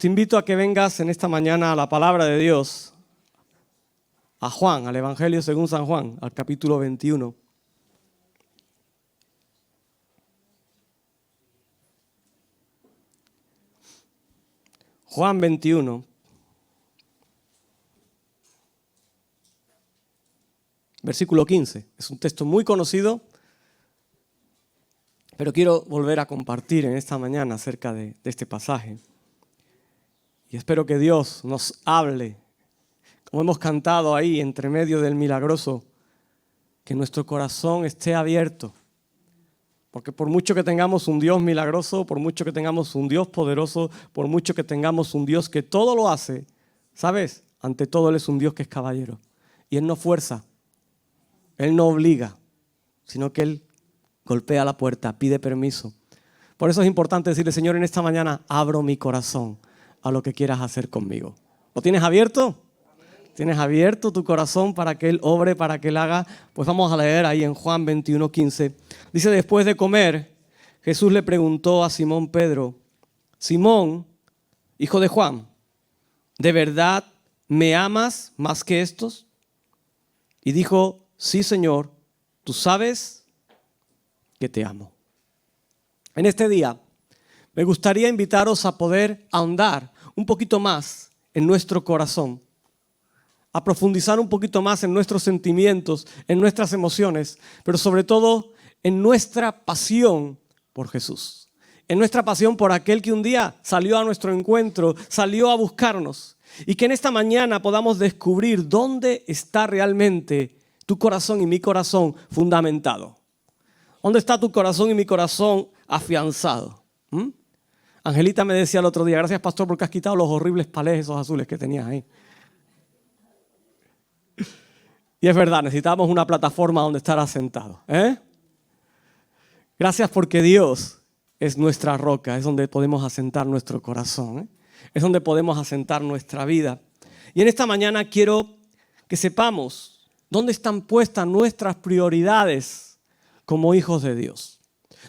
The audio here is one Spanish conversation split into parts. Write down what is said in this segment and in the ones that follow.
Pues te invito a que vengas en esta mañana a la palabra de Dios, a Juan, al Evangelio según San Juan, al capítulo 21. Juan 21. Versículo 15. Es un texto muy conocido, pero quiero volver a compartir en esta mañana acerca de este pasaje. Y espero que Dios nos hable, como hemos cantado ahí entre medio del milagroso, que nuestro corazón esté abierto. Porque por mucho que tengamos un Dios milagroso, por mucho que tengamos un Dios poderoso, por mucho que tengamos un Dios que todo lo hace, ¿sabes? Ante todo Él es un Dios que es caballero. Y Él no fuerza, Él no obliga, sino que Él golpea la puerta, pide permiso. Por eso es importante decirle, Señor, en esta mañana abro mi corazón a lo que quieras hacer conmigo. ¿Lo tienes abierto? ¿Tienes abierto tu corazón para que Él obre, para que Él haga? Pues vamos a leer ahí en Juan 21:15. Dice, después de comer, Jesús le preguntó a Simón Pedro, Simón, hijo de Juan, ¿de verdad me amas más que estos? Y dijo, sí, Señor, tú sabes que te amo. En este día me gustaría invitaros a poder ahondar un poquito más en nuestro corazón, a profundizar un poquito más en nuestros sentimientos, en nuestras emociones, pero sobre todo en nuestra pasión por Jesús, en nuestra pasión por aquel que un día salió a nuestro encuentro, salió a buscarnos, y que en esta mañana podamos descubrir dónde está realmente tu corazón y mi corazón fundamentado. ¿Dónde está tu corazón y mi corazón afianzado? Angelita me decía el otro día, gracias pastor porque has quitado los horribles palés esos azules que tenías ahí. Y es verdad, necesitamos una plataforma donde estar asentados. Gracias porque Dios es nuestra roca, es donde podemos asentar nuestro corazón, es donde podemos asentar nuestra vida. Y en esta mañana quiero que sepamos dónde están puestas nuestras prioridades como hijos de Dios.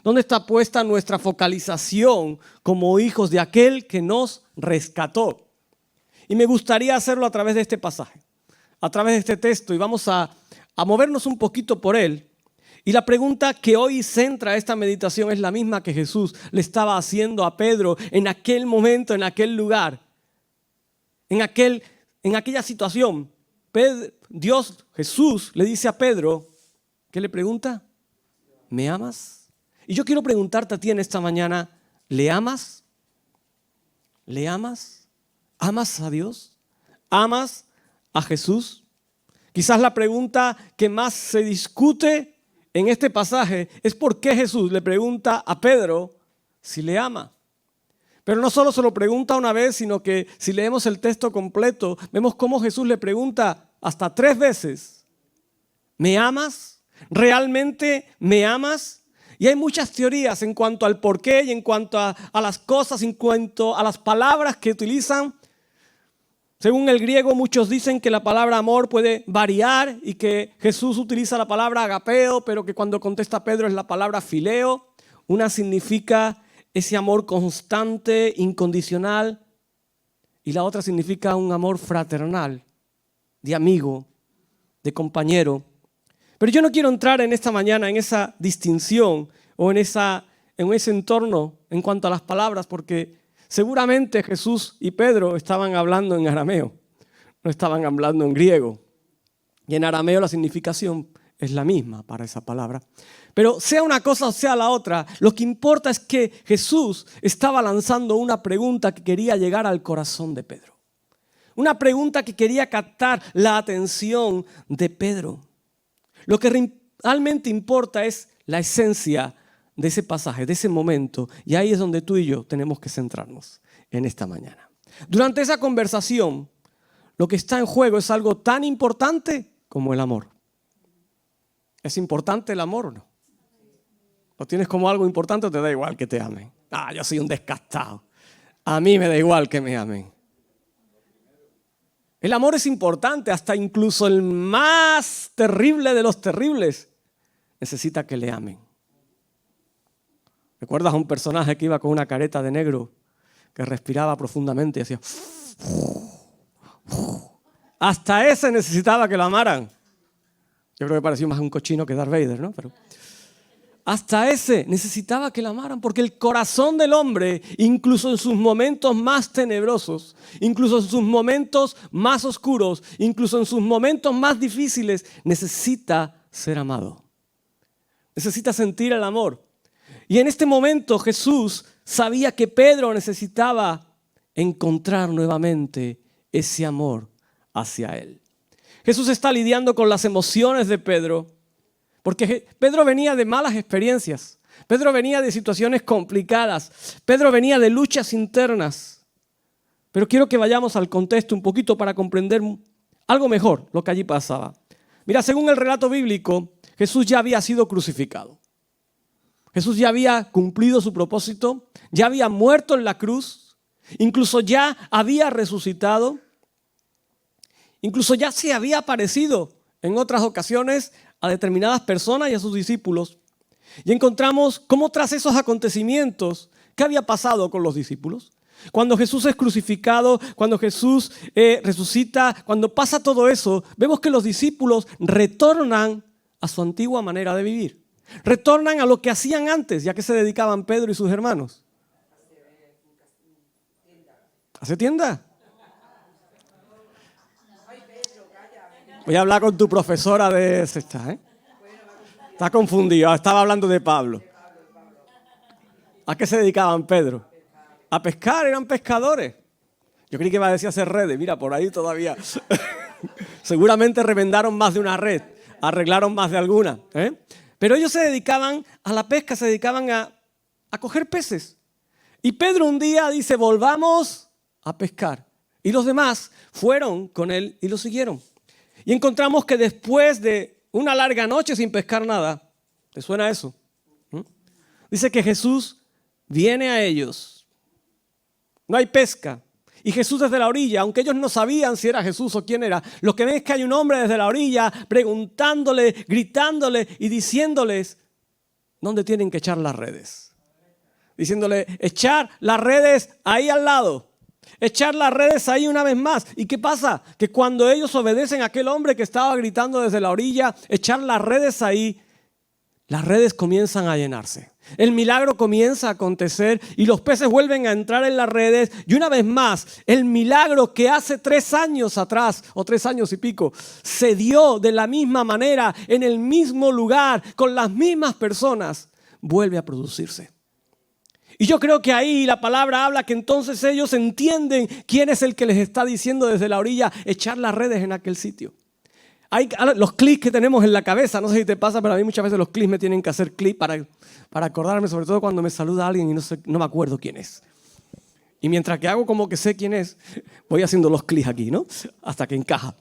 ¿Dónde está puesta nuestra focalización como hijos de aquel que nos rescató? Y me gustaría hacerlo a través de este pasaje, a través de este texto, y vamos a movernos un poquito por él. Y la pregunta que hoy centra esta meditación es la misma que Jesús le estaba haciendo a Pedro en aquel momento, en aquel lugar, en aquella situación. Jesús le dice a Pedro, ¿qué le pregunta? ¿Me amas? Y yo quiero preguntarte a ti en esta mañana, ¿le amas? ¿Le amas? ¿Amas a Dios? ¿Amas a Jesús? Quizás la pregunta que más se discute en este pasaje es por qué Jesús le pregunta a Pedro si le ama. Pero no solo se lo pregunta una vez, sino que si leemos el texto completo, vemos cómo Jesús le pregunta hasta 3 veces, ¿me amas? ¿Realmente me amas? Y hay muchas teorías en cuanto al por qué y en cuanto a las cosas, en cuanto a las palabras que utilizan. Según el griego, muchos dicen que la palabra amor puede variar y que Jesús utiliza la palabra agapeo, pero que cuando contesta Pedro es la palabra fileo. Una significa ese amor constante, incondicional, y la otra significa un amor fraternal, de amigo, de compañero. Pero yo no quiero entrar en esta mañana en esa distinción o en ese entorno en cuanto a las palabras, porque seguramente Jesús y Pedro estaban hablando en arameo, no estaban hablando en griego. Y en arameo la significación es la misma para esa palabra. Pero sea una cosa o sea la otra, lo que importa es que Jesús estaba lanzando una pregunta que quería llegar al corazón de Pedro. Una pregunta que quería captar la atención de Pedro. Lo que realmente importa es la esencia de ese pasaje, de ese momento. Y ahí es donde tú y yo tenemos que centrarnos en esta mañana. Durante esa conversación, lo que está en juego es algo tan importante como el amor. ¿Es importante el amor o no? ¿Lo tienes como algo importante o te da igual que te amen? Yo soy un descastado. A mí me da igual que me amen. El amor es importante, hasta incluso el más terrible de los terribles necesita que le amen. ¿Recuerdas a un personaje que iba con una careta de negro que respiraba profundamente y hacía... Hasta ese necesitaba que lo amaran. Yo creo que parecía más un cochino que Darth Vader, ¿no? Pero hasta ese necesitaba que lo amaran, porque el corazón del hombre, incluso en sus momentos más tenebrosos, incluso en sus momentos más oscuros, incluso en sus momentos más difíciles, necesita ser amado. Necesita sentir el amor. Y en este momento Jesús sabía que Pedro necesitaba encontrar nuevamente ese amor hacia él. Jesús está lidiando con las emociones de Pedro, porque Pedro venía de malas experiencias. Pedro venía de situaciones complicadas. Pedro venía de luchas internas. Pero quiero que vayamos al contexto un poquito para comprender algo mejor lo que allí pasaba. Mira, según el relato bíblico, Jesús ya había sido crucificado. Jesús ya había cumplido su propósito, ya había muerto en la cruz, incluso ya había resucitado, incluso ya se había aparecido en otras ocasiones a determinadas personas y a sus discípulos. Y encontramos cómo tras esos acontecimientos, ¿qué había pasado con los discípulos? Cuando Jesús es crucificado, cuando Jesús resucita, cuando pasa todo eso, vemos que los discípulos retornan a su antigua manera de vivir. Retornan a lo que hacían antes, ya que se dedicaban Pedro y sus hermanos. ¿Hace tienda? Voy a hablar con tu profesora de sexta, ¿eh? Está confundido, estaba hablando de Pablo. ¿A qué se dedicaban Pedro? A pescar, eran pescadores. Yo creí que iba a decir hacer redes, mira, por ahí todavía. Seguramente remendaron más de una red, arreglaron más de alguna, ¿eh? Pero ellos se dedicaban a la pesca, se dedicaban a coger peces. Y Pedro un día dice, volvamos a pescar. Y los demás fueron con él y lo siguieron. Y encontramos que después de una larga noche sin pescar nada, ¿te suena eso? Dice que Jesús viene a ellos. No hay pesca. Y Jesús desde la orilla, aunque ellos no sabían si era Jesús o quién era, lo que ven es que hay un hombre desde la orilla preguntándole, gritándole y diciéndoles dónde tienen que echar las redes. Diciéndole, echar las redes ahí al lado. Echar las redes ahí una vez más. ¿Y qué pasa? Que cuando ellos obedecen a aquel hombre que estaba gritando desde la orilla, echar las redes ahí, las redes comienzan a llenarse. El milagro comienza a acontecer y los peces vuelven a entrar en las redes. Y una vez más, el milagro que hace 3 años atrás, o 3 años y pico, se dio de la misma manera, en el mismo lugar, con las mismas personas, vuelve a producirse. Y yo creo que ahí la palabra habla que entonces ellos entienden quién es el que les está diciendo desde la orilla echar las redes en aquel sitio. Hay los clics que tenemos en la cabeza, no sé si te pasa, pero a mí muchas veces los clics me tienen que hacer clic para acordarme, sobre todo cuando me saluda alguien y no me acuerdo quién es. Y mientras que hago como que sé quién es, voy haciendo los clics aquí, ¿no? Hasta que encaja.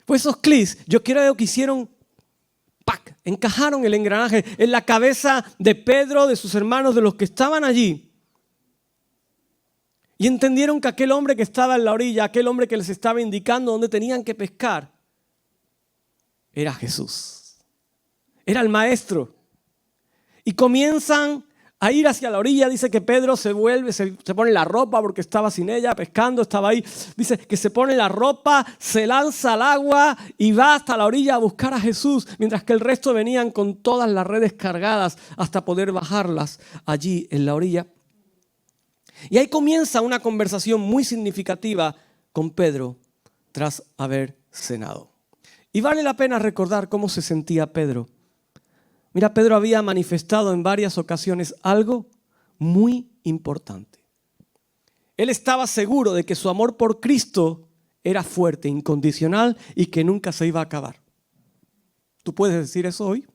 Pues esos clics, yo creo que hicieron ¡pac! Encajaron el engranaje en la cabeza de Pedro, de sus hermanos, de los que estaban allí. Y entendieron que aquel hombre que estaba en la orilla, aquel hombre que les estaba indicando dónde tenían que pescar, era Jesús. Era el maestro. Y comienzan a ir hacia la orilla. Dice que Pedro se pone la ropa porque estaba sin ella, pescando, estaba ahí. Dice que se pone la ropa, se lanza al agua y va hasta la orilla a buscar a Jesús, mientras que el resto venían con todas las redes cargadas hasta poder bajarlas allí en la orilla. Y ahí comienza una conversación muy significativa con Pedro tras haber cenado. Y vale la pena recordar cómo se sentía Pedro. Mira, Pedro había manifestado en varias ocasiones algo muy importante. Él estaba seguro de que su amor por Cristo era fuerte, incondicional y que nunca se iba a acabar. ¿Tú puedes decir eso hoy?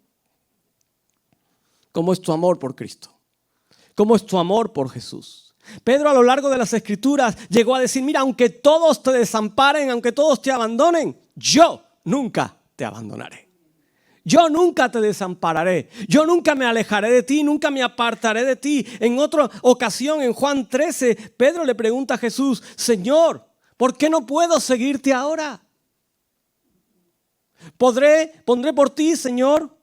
¿Cómo es tu amor por Cristo? ¿Cómo es tu amor por Jesús? Pedro a lo largo de las Escrituras llegó a decir, mira, aunque todos te desamparen, aunque todos te abandonen, yo nunca te abandonaré. Yo nunca te desampararé. Yo nunca me alejaré de ti, nunca me apartaré de ti. En otra ocasión, en Juan 13, Pedro le pregunta a Jesús, Señor, ¿por qué no puedo seguirte ahora? Pondré por ti, Señor,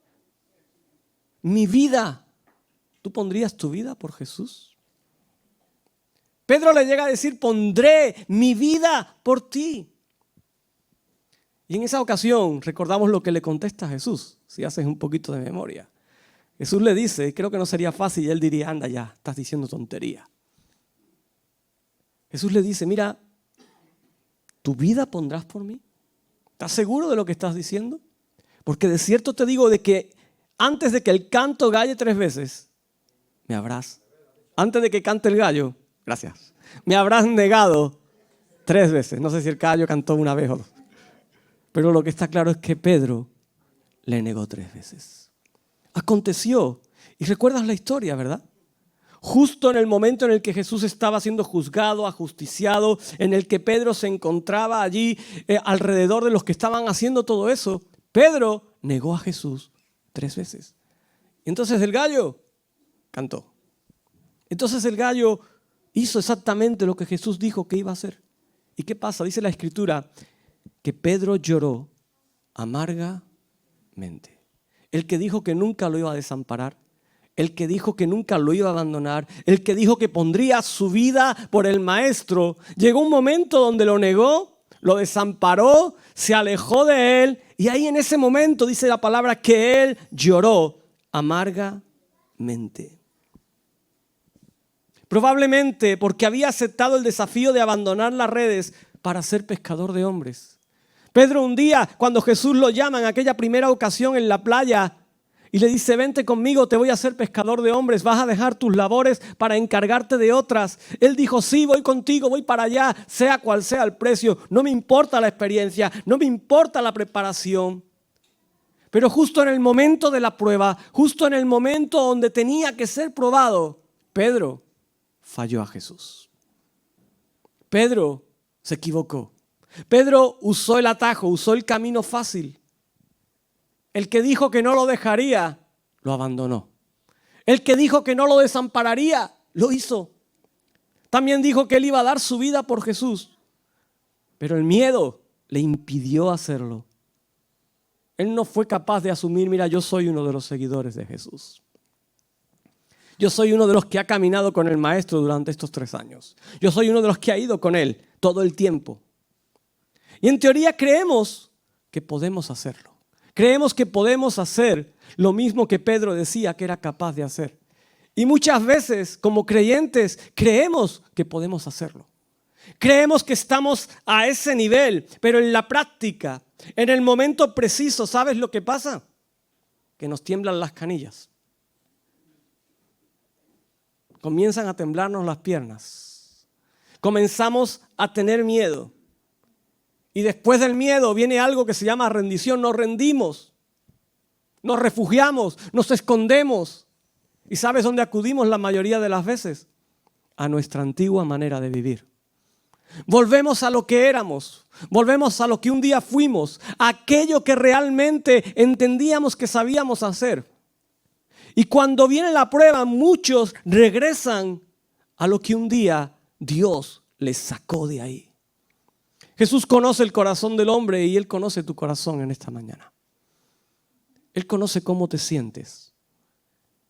mi vida. ¿Tú pondrías tu vida por Jesús? Pedro le llega a decir, pondré mi vida por ti. Y en esa ocasión recordamos lo que le contesta Jesús, si haces un poquito de memoria. Jesús le dice, creo que no sería fácil, y él diría, anda ya, estás diciendo tontería. Jesús le dice, mira, ¿tu vida pondrás por mí? ¿Estás seguro de lo que estás diciendo? Porque de cierto te digo de que antes de que el canto galle 3 veces, me habrás, antes de que cante el gallo, gracias, me habrás negado 3 veces. No sé si el gallo cantó una vez o dos. Pero lo que está claro es que Pedro le negó 3 veces. Aconteció, y recuerdas la historia, ¿verdad? Justo en el momento en el que Jesús estaba siendo juzgado, ajusticiado, en el que Pedro se encontraba allí alrededor de los que estaban haciendo todo eso, Pedro negó a Jesús 3 veces. Y entonces el gallo cantó. Entonces el gallo hizo exactamente lo que Jesús dijo que iba a hacer. ¿Y qué pasa? Dice la Escritura que Pedro lloró amargamente. El que dijo que nunca lo iba a desamparar, el que dijo que nunca lo iba a abandonar, el que dijo que pondría su vida por el maestro, llegó un momento donde lo negó, lo desamparó, se alejó de él y ahí en ese momento dice la palabra que él lloró amargamente. Probablemente porque había aceptado el desafío de abandonar las redes para ser pescador de hombres. Pedro un día, cuando Jesús lo llama en aquella primera ocasión en la playa y le dice, vente conmigo, te voy a hacer pescador de hombres, vas a dejar tus labores para encargarte de otras. Él dijo, sí, voy contigo, voy para allá, sea cual sea el precio, no me importa la experiencia, no me importa la preparación. Pero justo en el momento de la prueba, justo en el momento donde tenía que ser probado, Pedro falló a Jesús. Pedro se equivocó. Pedro usó el atajo, usó el camino fácil. El que dijo que no lo dejaría, lo abandonó. El que dijo que no lo desampararía, lo hizo. También dijo que él iba a dar su vida por Jesús. Pero el miedo le impidió hacerlo. Él no fue capaz de asumir, mira, yo soy uno de los seguidores de Jesús. Yo soy uno de los que ha caminado con el Maestro durante estos 3 años. Yo soy uno de los que ha ido con él todo el tiempo. Y en teoría creemos que podemos hacerlo. Creemos que podemos hacer lo mismo que Pedro decía que era capaz de hacer. Y muchas veces, como creyentes, creemos que podemos hacerlo. Creemos que estamos a ese nivel, pero en la práctica, en el momento preciso, ¿sabes lo que pasa? Que nos tiemblan las canillas. Comienzan a temblarnos las piernas. Comenzamos a tener miedo. Y después del miedo viene algo que se llama rendición. Nos rendimos, nos refugiamos, nos escondemos. ¿Y sabes dónde acudimos la mayoría de las veces? A nuestra antigua manera de vivir. Volvemos a lo que éramos, volvemos a lo que un día fuimos, a aquello que realmente entendíamos que sabíamos hacer. Y cuando viene la prueba, muchos regresan a lo que un día Dios les sacó de ahí. Jesús conoce el corazón del hombre y Él conoce tu corazón en esta mañana. Él conoce cómo te sientes.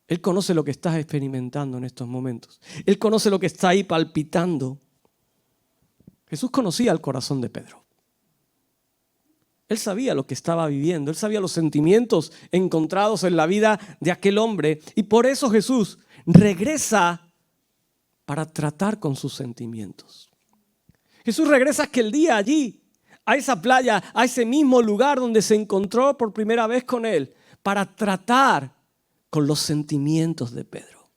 Él conoce lo que estás experimentando en estos momentos. Él conoce lo que está ahí palpitando. Jesús conocía el corazón de Pedro. Él sabía lo que estaba viviendo. Él sabía los sentimientos encontrados en la vida de aquel hombre. Y por eso Jesús regresa para tratar con sus sentimientos. Jesús regresa aquel día allí, a esa playa, a ese mismo lugar donde se encontró por primera vez con él, para tratar con los sentimientos de Pedro.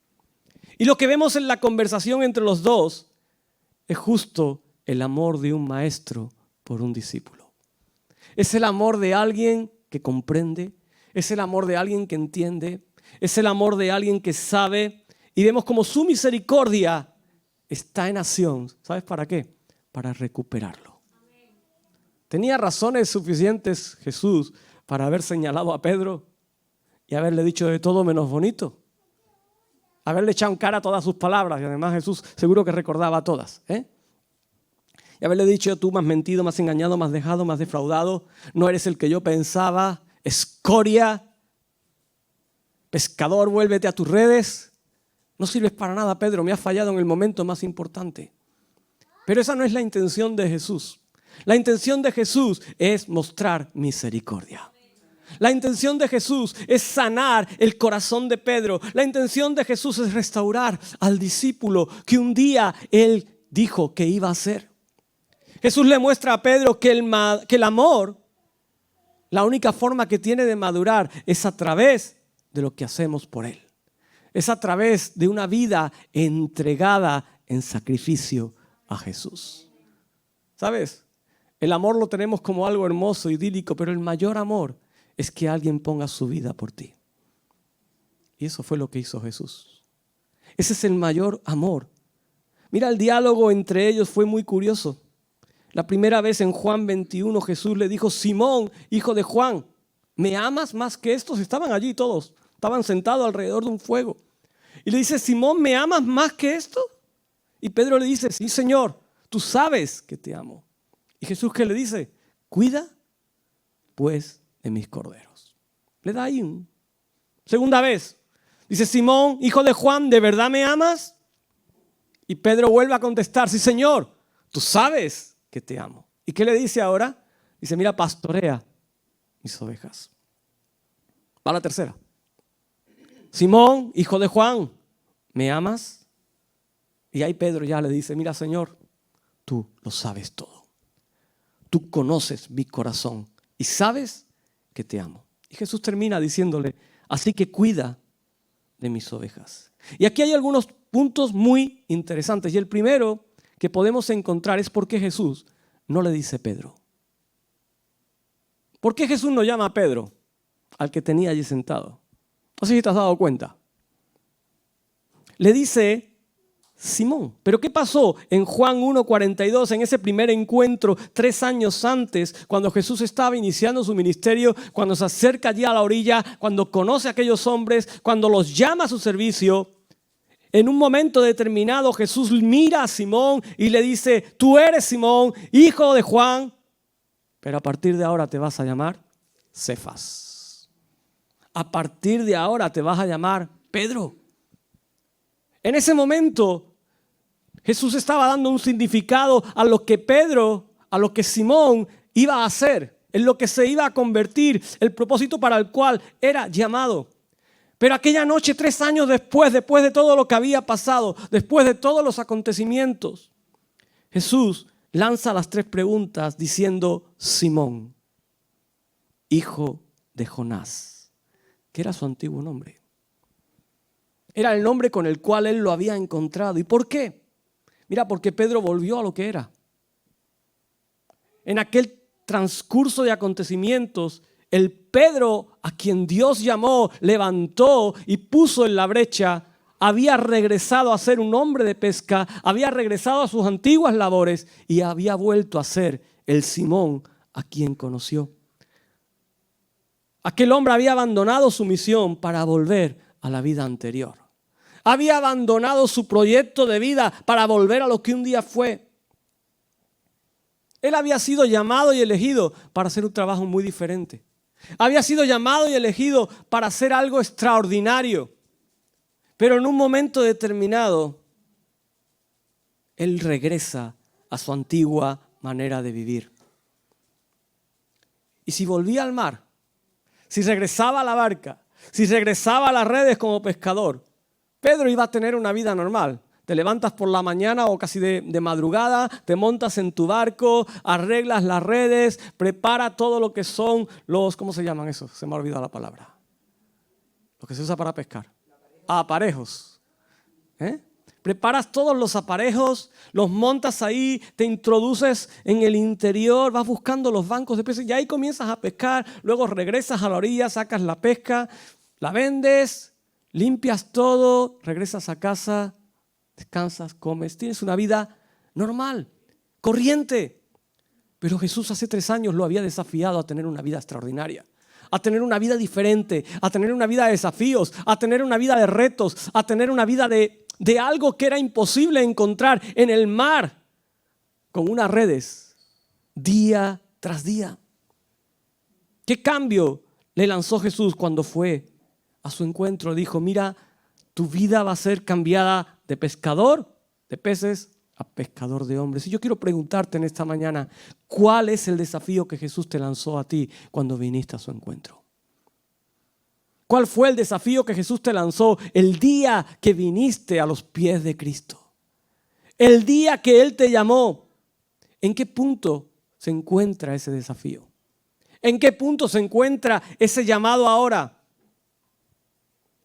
Y lo que vemos en la conversación entre los dos es justo el amor de un maestro por un discípulo. Es el amor de alguien que comprende, es el amor de alguien que entiende, es el amor de alguien que sabe. Y vemos como su misericordia está en acción. ¿Sabes para qué? Para recuperarlo. ¿Tenía razones suficientes Jesús para haber señalado a Pedro y haberle dicho de todo menos bonito? Haberle echado en cara todas sus palabras, y además Jesús seguro que recordaba todas, y haberle dicho, tú me has mentido, me has engañado, me has dejado, me has defraudado, no eres el que yo pensaba, escoria, pescador, vuélvete a tus redes. No sirves para nada, Pedro, me has fallado en el momento más importante. Pero esa no es la intención de Jesús. La intención de Jesús es mostrar misericordia. La intención de Jesús es sanar el corazón de Pedro. La intención de Jesús es restaurar al discípulo que un día él dijo que iba a hacer. Jesús le muestra a Pedro que el amor, la única forma que tiene de madurar es a través de lo que hacemos por él. Es a través de una vida entregada en sacrificio a Jesús. ¿Sabes? El amor lo tenemos como algo hermoso, idílico, pero el mayor amor es que alguien ponga su vida por ti. Y eso fue lo que hizo Jesús. Ese es el mayor amor. Mira, el diálogo entre ellos fue muy curioso. La primera vez en Juan 21 Jesús le dijo: Simón, hijo de Juan, ¿me amas más que estos? Estaban allí todos, estaban sentados alrededor de un fuego. Y le dice: Simón, ¿me amas más que esto? Y Pedro le dice: sí, Señor, tú sabes que te amo. Y Jesús, ¿qué le dice? Cuida pues de mis corderos. Le da ahí un. Segunda vez, dice: Simón, hijo de Juan, ¿de verdad me amas? Y Pedro vuelve a contestar: sí, Señor, tú sabes que te amo. ¿Y qué le dice ahora? Dice: mira, pastorea mis ovejas. Va la tercera. Simón, hijo de Juan, ¿me amas? Y ahí Pedro ya le dice: mira, Señor, tú lo sabes todo. Tú conoces mi corazón y sabes que te amo. Y Jesús termina diciéndole: así que cuida de mis ovejas. Y aquí hay algunos puntos muy interesantes. Y el primero que podemos encontrar es por qué Jesús no le dice Pedro. ¿Por qué Jesús no llama a Pedro, al que tenía allí sentado? No sé si te has dado cuenta. Le dice Simón. ¿Pero qué pasó en Juan 1:42, en ese primer encuentro 3 años antes, cuando Jesús estaba iniciando su ministerio, cuando se acerca allí a la orilla, cuando conoce a aquellos hombres, cuando los llama a su servicio? En un momento determinado Jesús mira a Simón y le dice: tú eres Simón, hijo de Juan, pero a partir de ahora te vas a llamar Cefas. A partir de ahora te vas a llamar Pedro. En ese momento Jesús estaba dando un significado a lo que Pedro, a lo que Simón iba a hacer, en lo que se iba a convertir, el propósito para el cual era llamado. Pero aquella noche, 3 años después de todo lo que había pasado, después de todos los acontecimientos, Jesús lanza las 3 preguntas diciendo: Simón, hijo de Jonás, que era su antiguo nombre. Era el nombre con el cual él lo había encontrado. ¿Y por qué? Mira, porque Pedro volvió a lo que era. En aquel transcurso de acontecimientos, el Pedro a quien Dios llamó, levantó y puso en la brecha, había regresado a ser un hombre de pesca, había regresado a sus antiguas labores y había vuelto a ser el Simón a quien conoció. Aquel hombre había abandonado su misión para volver a la vida anterior. Había abandonado su proyecto de vida para volver a lo que un día fue. Él había sido llamado y elegido para hacer un trabajo muy diferente. Había sido llamado y elegido para hacer algo extraordinario. Pero en un momento determinado, él regresa a su antigua manera de vivir. Y si volvía al mar, si regresaba a la barca, si regresaba a las redes como pescador, Pedro iba a tener una vida normal. Te levantas por la mañana o casi de madrugada, te montas en tu barco, arreglas las redes, prepara todo lo que son los, ¿cómo se llaman esos? Se me ha olvidado la palabra. Lo que se usa para pescar. Aparejos. Preparas todos los aparejos, los montas ahí, te introduces en el interior, vas buscando los bancos de peces y ahí comienzas a pescar, luego regresas a la orilla, sacas la pesca, la vendes, limpias todo, regresas a casa, descansas, comes, tienes una vida normal, corriente. Pero Jesús hace 3 años lo había desafiado a tener una vida extraordinaria, a tener una vida diferente, a tener una vida de desafíos, a tener una vida de retos, a tener una vida de algo que era imposible encontrar en el mar, con unas redes, día tras día. ¿Qué cambio le lanzó Jesús cuando fue a su encuentro? Dijo: mira, Tu vida va a ser cambiada de pescador de peces a pescador de hombres. Y yo quiero preguntarte en esta mañana, ¿cuál es el desafío que Jesús te lanzó a ti cuando viniste a su encuentro? ¿Cuál fue el desafío que Jesús te lanzó el día que viniste a los pies de Cristo? El día que Él te llamó. ¿En qué punto se encuentra ese desafío? ¿En qué punto se encuentra ese llamado ahora?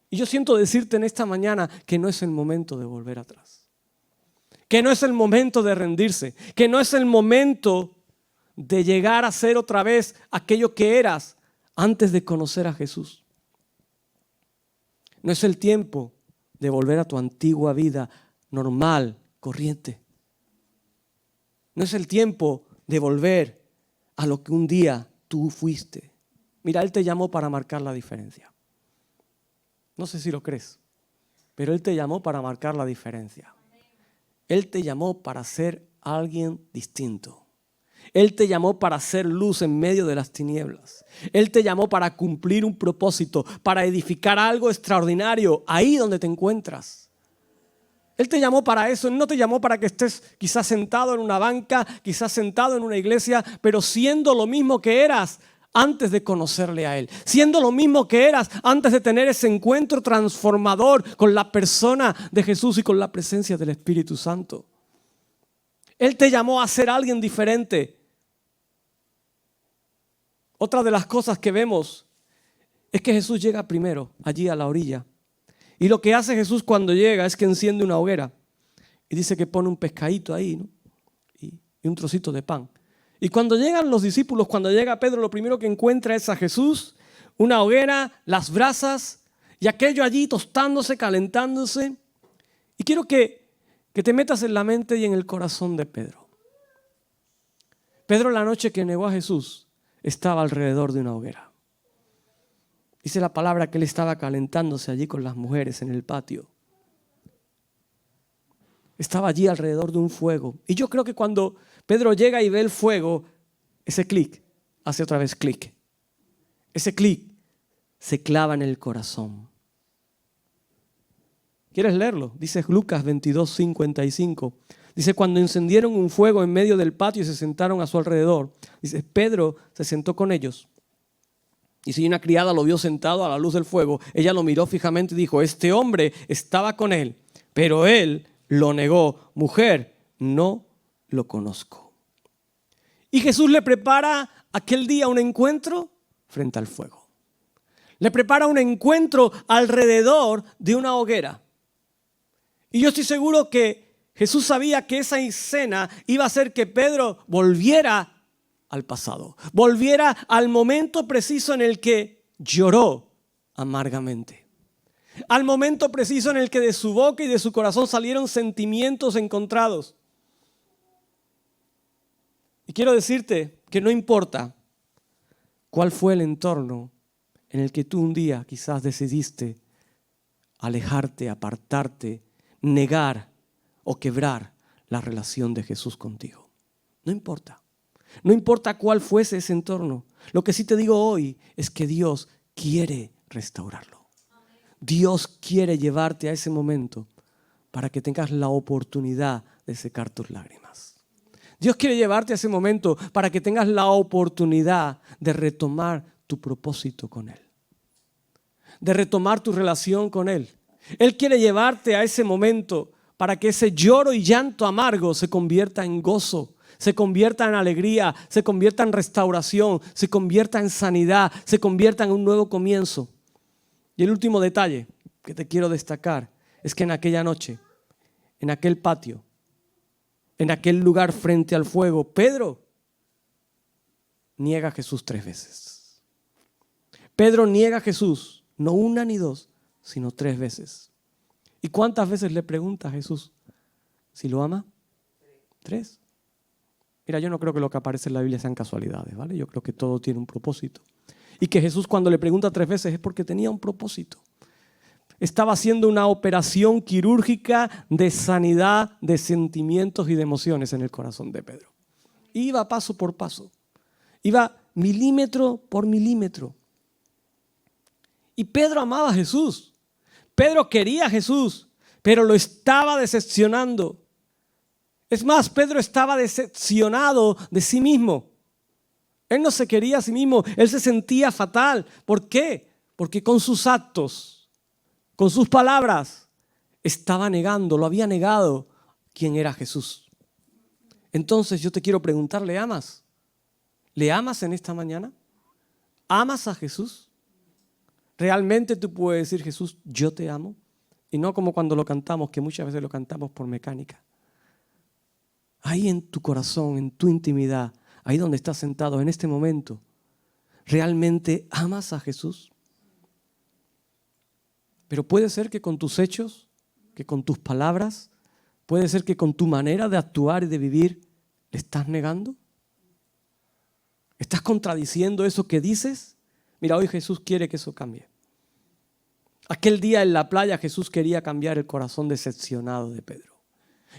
Y yo siento decirte en esta mañana que no es el momento de volver atrás. Que no es el momento de rendirse. Que no es el momento de llegar a ser otra vez aquello que eras antes de conocer a Jesús. No es el tiempo de volver a tu antigua vida normal, corriente. No es el tiempo de volver a lo que un día tú fuiste. Mira, Él te llamó para marcar la diferencia. No sé si lo crees, pero Él te llamó para marcar la diferencia. Él te llamó para ser alguien distinto. Él te llamó para hacer luz en medio de las tinieblas. Él te llamó para cumplir un propósito, para edificar algo extraordinario ahí donde te encuentras. Él te llamó para eso. Él no te llamó para que estés quizás sentado en una banca, quizás sentado en una iglesia, pero siendo lo mismo que eras antes de conocerle a Él. Siendo lo mismo que eras antes de tener ese encuentro transformador con la persona de Jesús y con la presencia del Espíritu Santo. Él te llamó a ser alguien diferente. Otra de las cosas que vemos es que Jesús llega primero allí a la orilla. Y lo que hace Jesús cuando llega es que enciende una hoguera. Y dice que pone un pescadito ahí, ¿no? y un trocito de pan. Y cuando llegan los discípulos, cuando llega Pedro, lo primero que encuentra es a Jesús, una hoguera, las brasas y aquello allí tostándose, calentándose. Y quiero que te metas en la mente y en el corazón de Pedro. Pedro, la noche que negó a Jesús, estaba alrededor de una hoguera. Dice la palabra que él estaba calentándose allí con las mujeres en el patio. Estaba allí alrededor de un fuego. Y yo creo que cuando Pedro llega y ve el fuego, ese clic hace otra vez clic. Ese clic se clava en el corazón. ¿Quieres leerlo? Dice Lucas 22:55. Dice, cuando encendieron un fuego en medio del patio y se sentaron a su alrededor. Dice, Pedro se sentó con ellos. Y si una criada lo vio sentado a la luz del fuego, ella lo miró fijamente y dijo, este hombre estaba con él, pero él lo negó. Mujer, no lo conozco. Y Jesús le prepara aquel día un encuentro frente al fuego. Le prepara un encuentro alrededor de una hoguera. Y yo estoy seguro que Jesús sabía que esa escena iba a hacer que Pedro volviera al pasado, volviera al momento preciso en el que lloró amargamente, al momento preciso en el que de su boca y de su corazón salieron sentimientos encontrados. Y quiero decirte que no importa cuál fue el entorno en el que tú un día quizás decidiste alejarte, apartarte, negar o quebrar la relación de Jesús contigo. No importa. No importa cuál fuese ese entorno. Lo que sí te digo hoy es que Dios quiere restaurarlo. Dios quiere llevarte a ese momento para que tengas la oportunidad de secar tus lágrimas. Dios quiere llevarte a ese momento para que tengas la oportunidad de retomar tu propósito con Él. De retomar tu relación con Él. Él quiere llevarte a ese momento para que ese lloro y llanto amargo se convierta en gozo, se convierta en alegría, se convierta en restauración, se convierta en sanidad, se convierta en un nuevo comienzo. Y el último detalle que te quiero destacar es que en aquella noche, en aquel patio, en aquel lugar frente al fuego, Pedro niega a Jesús 3 veces. Pedro niega a Jesús, no una ni dos, sino 3 veces. ¿Y cuántas veces le pregunta a Jesús si lo ama? 3. Mira, yo no creo que lo que aparece en la Biblia sean casualidades, ¿vale? Yo creo que todo tiene un propósito. Y que Jesús cuando le pregunta 3 veces es porque tenía un propósito. Estaba haciendo una operación quirúrgica de sanidad de sentimientos y de emociones en el corazón de Pedro. Iba paso por paso. Iba milímetro por milímetro. Y Pedro amaba a Jesús. Pedro quería a Jesús, pero lo estaba decepcionando. Es más, Pedro estaba decepcionado de sí mismo. Él no se quería a sí mismo, él se sentía fatal. ¿Por qué? Porque con sus actos, con sus palabras, estaba negando, lo había negado quién era Jesús. Entonces yo te quiero preguntar, ¿le amas? ¿Le amas en esta mañana? ¿Amas a Jesús? ¿Realmente tú puedes decir, Jesús, yo te amo? Y no como cuando lo cantamos, que muchas veces lo cantamos por mecánica. Ahí en tu corazón, en tu intimidad, ahí donde estás sentado en este momento, ¿realmente amas a Jesús? Pero puede ser que con tus hechos, que con tus palabras, puede ser que con tu manera de actuar y de vivir, ¿le estás negando? ¿Estás contradiciendo eso que dices? Mira, hoy Jesús quiere que eso cambie. Aquel día en la playa Jesús quería cambiar el corazón decepcionado de Pedro.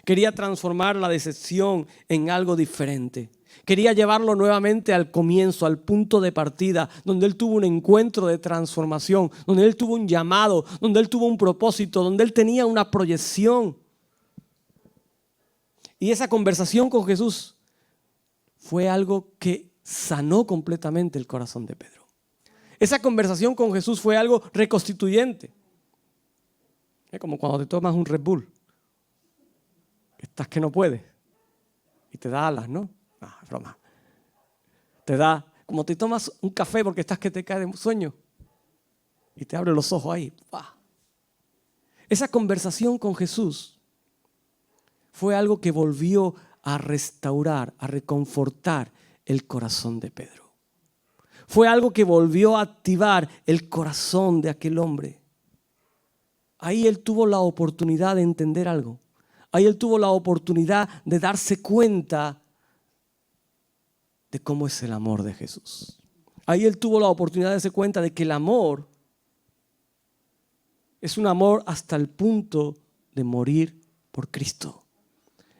Quería transformar la decepción en algo diferente. Quería llevarlo nuevamente al comienzo, al punto de partida, donde él tuvo un encuentro de transformación, donde él tuvo un llamado, donde él tuvo un propósito, donde él tenía una proyección. Y esa conversación con Jesús fue algo que sanó completamente el corazón de Pedro. Esa conversación con Jesús fue algo reconstituyente. Es como cuando te tomas un Red Bull. Estás que no puedes. Y te da alas, ¿no? Ah, broma. Te da, como te tomas un café porque estás que te cae de sueño. Y te abre los ojos ahí. ¡Pah! Esa conversación con Jesús fue algo que volvió a restaurar, a reconfortar el corazón de Pedro. Fue algo que volvió a activar el corazón de aquel hombre. Ahí él tuvo la oportunidad de entender algo. Ahí él tuvo la oportunidad de darse cuenta de cómo es el amor de Jesús. Ahí él tuvo la oportunidad de darse cuenta de que el amor es un amor hasta el punto de morir por Cristo.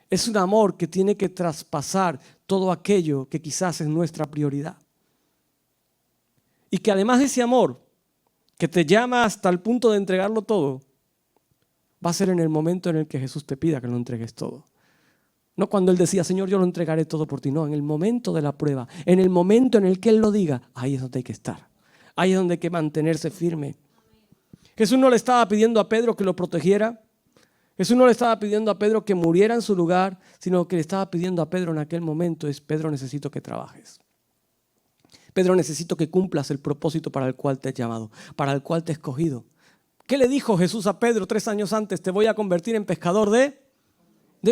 Es un amor que tiene que traspasar todo aquello que quizás es nuestra prioridad. Y que además de ese amor que te llama hasta el punto de entregarlo todo, va a ser en el momento en el que Jesús te pida que lo entregues todo. No cuando Él decía, Señor, yo lo entregaré todo por ti. No, en el momento de la prueba, en el momento en el que Él lo diga, ahí es donde hay que estar. Ahí es donde hay que mantenerse firme. Jesús no le estaba pidiendo a Pedro que lo protegiera. Jesús no le estaba pidiendo a Pedro que muriera en su lugar, sino que le estaba pidiendo a Pedro en aquel momento es, Pedro, necesito que trabajes. Pedro, necesito que cumplas el propósito para el cual te he llamado, para el cual te he escogido. ¿Qué le dijo Jesús a Pedro 3 años antes? Te voy a convertir en pescador de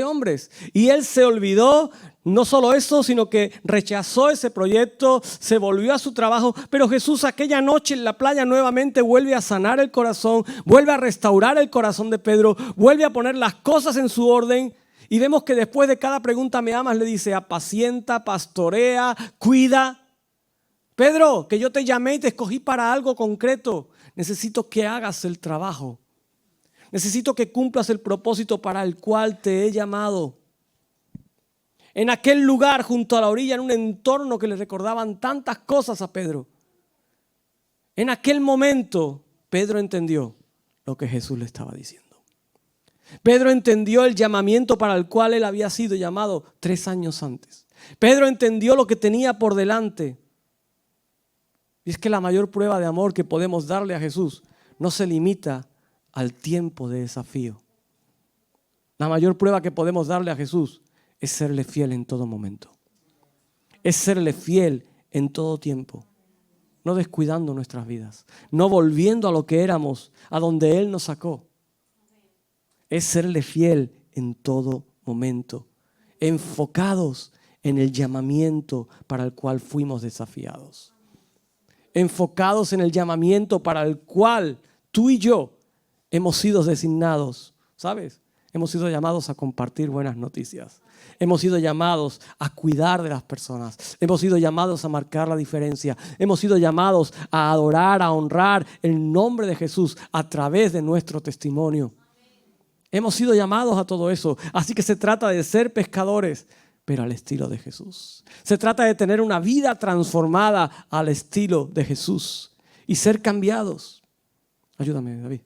hombres. Y él se olvidó, no solo eso, sino que rechazó ese proyecto, se volvió a su trabajo. Pero Jesús aquella noche en la playa nuevamente vuelve a sanar el corazón, vuelve a restaurar el corazón de Pedro, vuelve a poner las cosas en su orden. Y vemos que después de cada pregunta, ¿me amas? Le dice, apacienta, pastorea, cuida. Pedro, que yo te llamé y te escogí para algo concreto. Necesito que hagas el trabajo. Necesito que cumplas el propósito para el cual te he llamado. En aquel lugar, junto a la orilla, en un entorno que le recordaban tantas cosas a Pedro. En aquel momento, Pedro entendió lo que Jesús le estaba diciendo. Pedro entendió el llamamiento para el cual él había sido llamado 3 años antes. Pedro entendió lo que tenía por delante. Y es que la mayor prueba de amor que podemos darle a Jesús no se limita al tiempo de desafío. La mayor prueba que podemos darle a Jesús es serle fiel en todo momento. Es serle fiel en todo tiempo. No descuidando nuestras vidas. No volviendo a lo que éramos, a donde Él nos sacó. Es serle fiel en todo momento. Enfocados en el llamamiento para el cual fuimos desafiados. Enfocados en el llamamiento para el cual tú y yo hemos sido designados, ¿sabes? Hemos sido llamados a compartir buenas noticias. Hemos sido llamados a cuidar de las personas. Hemos sido llamados a marcar la diferencia. Hemos sido llamados a adorar, a honrar el nombre de Jesús a través de nuestro testimonio. Hemos sido llamados a todo eso. Así que se trata de ser pescadores, pero al estilo de Jesús. Se trata de tener una vida transformada al estilo de Jesús y ser cambiados. Ayúdame, David.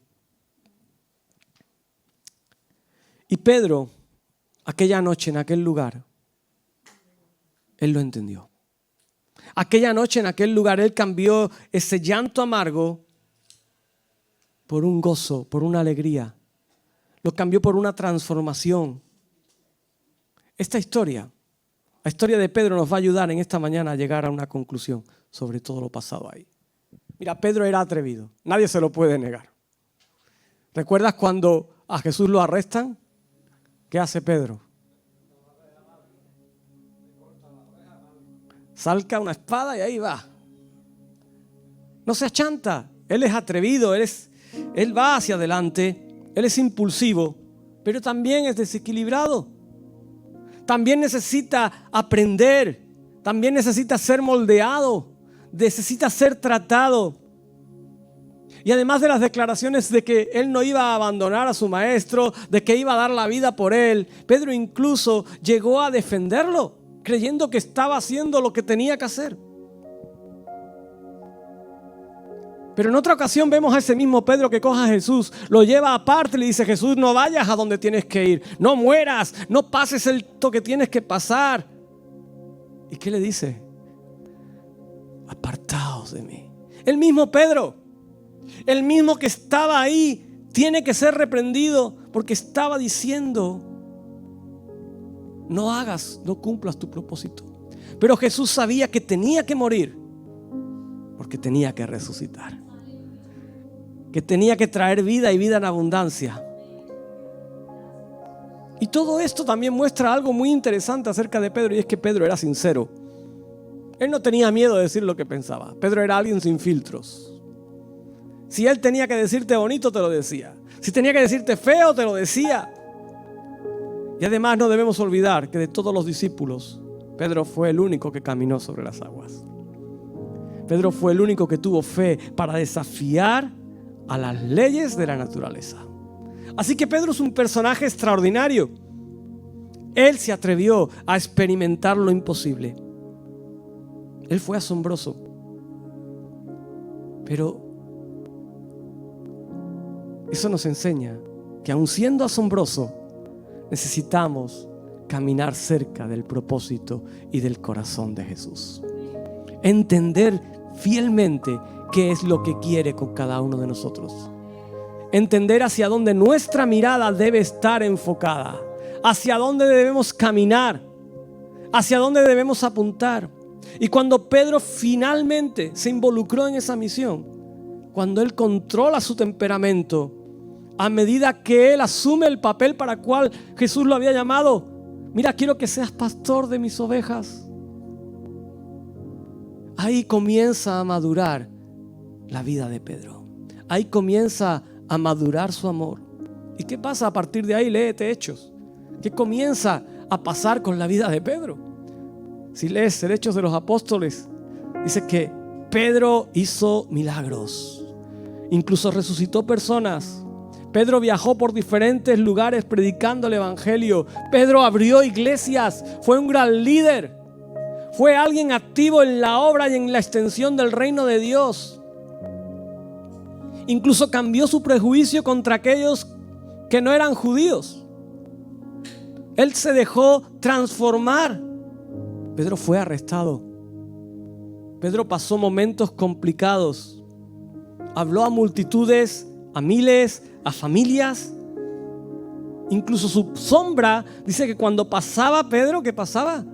Pedro, aquella noche en aquel lugar, él lo entendió. Aquella noche en aquel lugar él cambió ese llanto amargo por un gozo, por una alegría. Lo cambió por una transformación. Esta historia, la historia de Pedro, nos va a ayudar en esta mañana a llegar a una conclusión sobre todo lo pasado ahí. Mira, Pedro era atrevido, nadie se lo puede negar. ¿Recuerdas cuando a Jesús lo arrestan? ¿Qué hace Pedro? Saca una espada y ahí va. No se achanta, él es atrevido, él va hacia adelante, él es impulsivo, pero también es desequilibrado. También necesita aprender, también necesita ser moldeado, necesita ser tratado. Y además de las declaraciones de que él no iba a abandonar a su maestro, de que iba a dar la vida por él, Pedro incluso llegó a defenderlo, creyendo que estaba haciendo lo que tenía que hacer. Pero en otra ocasión vemos a ese mismo Pedro que coja a Jesús, lo lleva aparte y le dice: Jesús, no vayas a donde tienes que ir, no mueras, no pases el que tienes que pasar. ¿Y qué le dice? Apartaos de mí. El mismo Pedro, el mismo que estaba ahí, tiene que ser reprendido porque estaba diciendo: no cumplas tu propósito. Pero Jesús sabía que tenía que morir porque tenía que resucitar, que tenía que traer vida y vida en abundancia. Y todo esto también muestra algo muy interesante acerca de Pedro, y es que Pedro era sincero. Él no tenía miedo de decir lo que pensaba. Pedro era alguien sin filtros. Si él tenía que decirte bonito, te lo decía. Si tenía que decirte feo, te lo decía. Y además no debemos olvidar que de todos los discípulos, Pedro fue el único que caminó sobre las aguas. Pedro fue el único que tuvo fe para desafiar a las leyes de la naturaleza. Así que Pedro es un personaje extraordinario. Él se atrevió a experimentar lo imposible. Él fue asombroso. Pero eso nos enseña que aun siendo asombroso, necesitamos caminar cerca del propósito y del corazón de Jesús. Entender fielmente qué es lo que quiere con cada uno de nosotros. Entender hacia dónde nuestra mirada debe estar enfocada, hacia dónde debemos caminar, hacia dónde debemos apuntar. Y cuando Pedro finalmente se involucró en esa misión, cuando él controla su temperamento, a medida que él asume el papel para el cual Jesús lo había llamado: mira, quiero que seas pastor de mis ovejas. Ahí comienza a madurar la vida de Pedro. Ahí comienza a madurar su amor. ¿Y qué pasa a partir de ahí? Léete Hechos. ¿Qué comienza a pasar con la vida de Pedro? Si lees el Hechos de los Apóstoles, dice que Pedro hizo milagros. Incluso resucitó personas. Pedro viajó por diferentes lugares predicando el evangelio. Pedro abrió iglesias. Fue un gran líder. Fue alguien activo en la obra y en la extensión del reino de Dios. Incluso cambió su prejuicio contra aquellos que no eran judíos. Él se dejó transformar. Pedro fue arrestado. Pedro pasó momentos complicados. Habló a multitudes, a miles, a familias. Incluso su sombra, dice que cuando pasaba Pedro, ¿qué pasaba?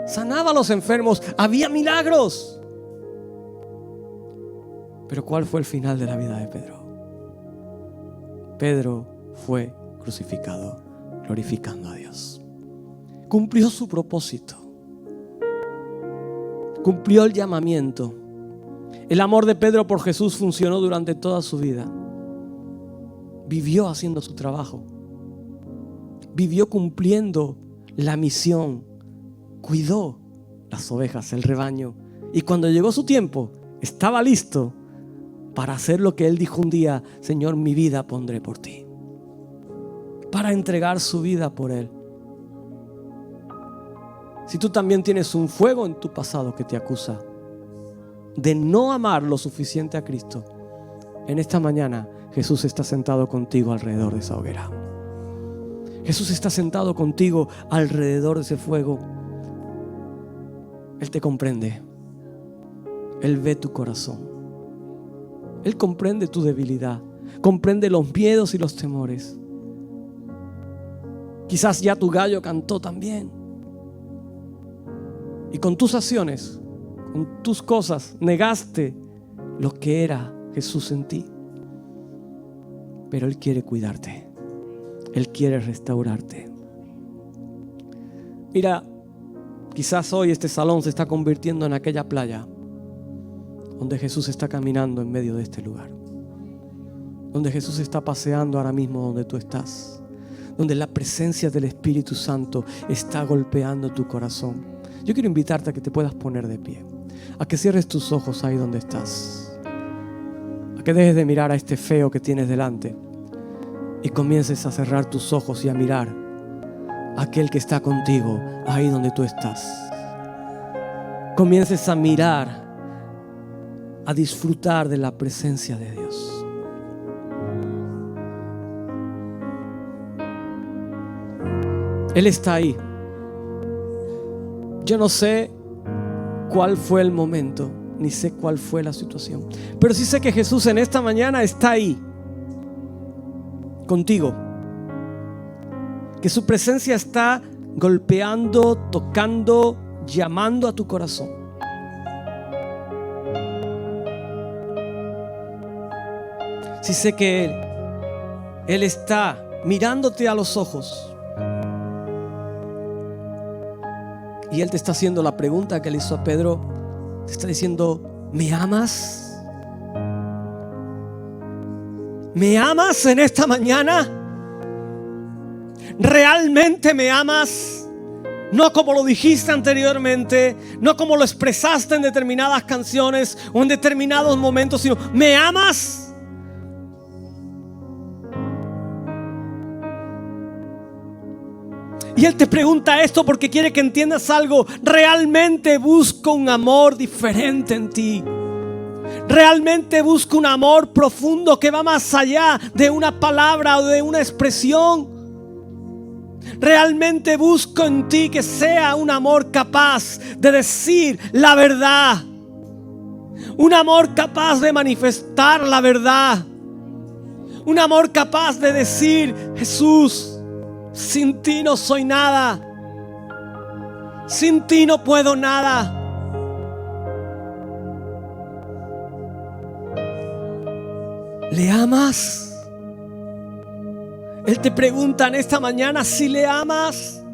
Sanaba a los enfermos, había milagros. Pero ¿cuál fue el final de la vida de Pedro? Pedro fue crucificado, glorificando a Dios. Cumplió su propósito. Cumplió el llamamiento. El amor de Pedro por Jesús funcionó durante toda su vida. Vivió haciendo su trabajo. Vivió cumpliendo la misión. Cuidó las ovejas, el rebaño. Y cuando llegó su tiempo, estaba listo para hacer lo que él dijo un día: Señor, mi vida pondré por ti. Para entregar su vida por él. Si tú también tienes un fuego en tu pasado que te acusa de no amar lo suficiente a Cristo, en esta mañana Jesús está sentado contigo alrededor de esa hoguera. Jesús está sentado contigo alrededor de ese fuego. Él te comprende. Él ve tu corazón. Él comprende tu debilidad. Comprende los miedos y los temores. Quizás ya tu gallo cantó también. Y con tus acciones, con tus cosas, negaste lo que era Jesús en ti. Pero Él quiere cuidarte. Él quiere restaurarte. Mira, quizás hoy este salón se está convirtiendo en aquella playa donde Jesús está caminando en medio de este lugar. Donde Jesús está paseando ahora mismo donde tú estás. Donde la presencia del Espíritu Santo está golpeando tu corazón. Yo quiero invitarte a que te puedas poner de pie. A que cierres tus ojos ahí donde estás. A que dejes de mirar a este feo que tienes delante. Y comiences a cerrar tus ojos y a mirar a aquel que está contigo ahí donde tú estás. Comiences a mirar, a disfrutar de la presencia de Dios. Él está ahí. Yo no sé cuál fue el momento, ni sé cuál fue la situación, pero sí sé que Jesús en esta mañana está ahí, contigo. Que su presencia está golpeando, tocando, llamando a tu corazón. Sí sé que Él está mirándote a los ojos. Y Él te está haciendo la pregunta que le hizo a Pedro. Te está diciendo: ¿me amas? ¿Me amas en esta mañana? ¿Realmente me amas? No como lo dijiste anteriormente, no como lo expresaste en determinadas canciones o en determinados momentos, sino ¿me amas? Y Él te pregunta esto porque quiere que entiendas algo. Realmente busco un amor diferente en ti. Realmente busco un amor profundo que va más allá de una palabra o de una expresión. Realmente busco en ti que sea un amor capaz de decir la verdad. Un amor capaz de manifestar la verdad. Un amor capaz de decir: Jesús, sin ti no soy nada. Sin ti no puedo nada. ¿Le amas? Él te pregunta en esta mañana si le amas.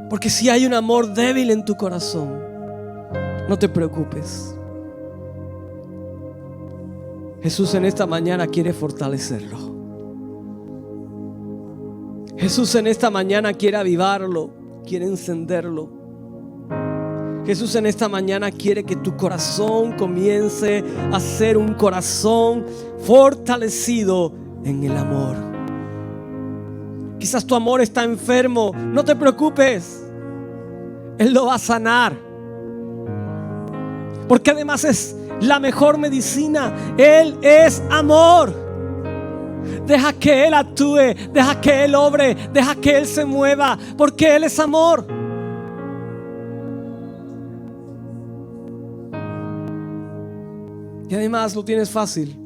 Porque si hay un amor débil en tu corazón, no te preocupes. Jesús en esta mañana quiere fortalecerlo. Jesús en esta mañana quiere avivarlo, quiere encenderlo. Jesús en esta mañana quiere que tu corazón comience a ser un corazón fortalecido en el amor. Quizás tu amor está enfermo, no te preocupes. Él lo va a sanar. Porque además es la mejor medicina. Él es amor. Deja que Él actúe, deja que Él obre, deja que Él se mueva, porque Él es amor. Y además lo tienes fácil.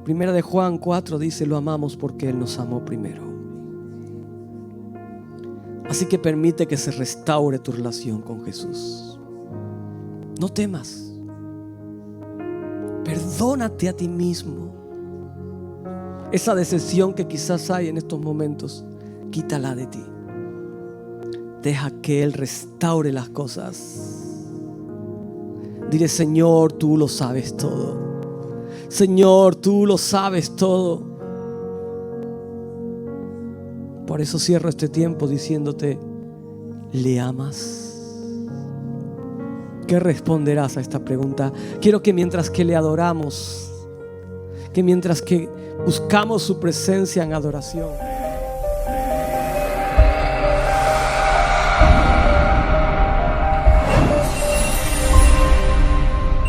Primera de Juan 4 dice: lo amamos porque Él nos amó primero. Así que permite que se restaure tu relación con Jesús. No temas. Perdónate a ti mismo. Esa decepción que quizás hay en estos momentos, quítala de ti. Deja que Él restaure las cosas. Dile: Señor, tú lo sabes todo. Señor, tú lo sabes todo. Por eso cierro este tiempo diciéndote: ¿le amas? ¿Qué responderás a esta pregunta? Quiero que mientras que le adoramos, que mientras que buscamos su presencia en adoración,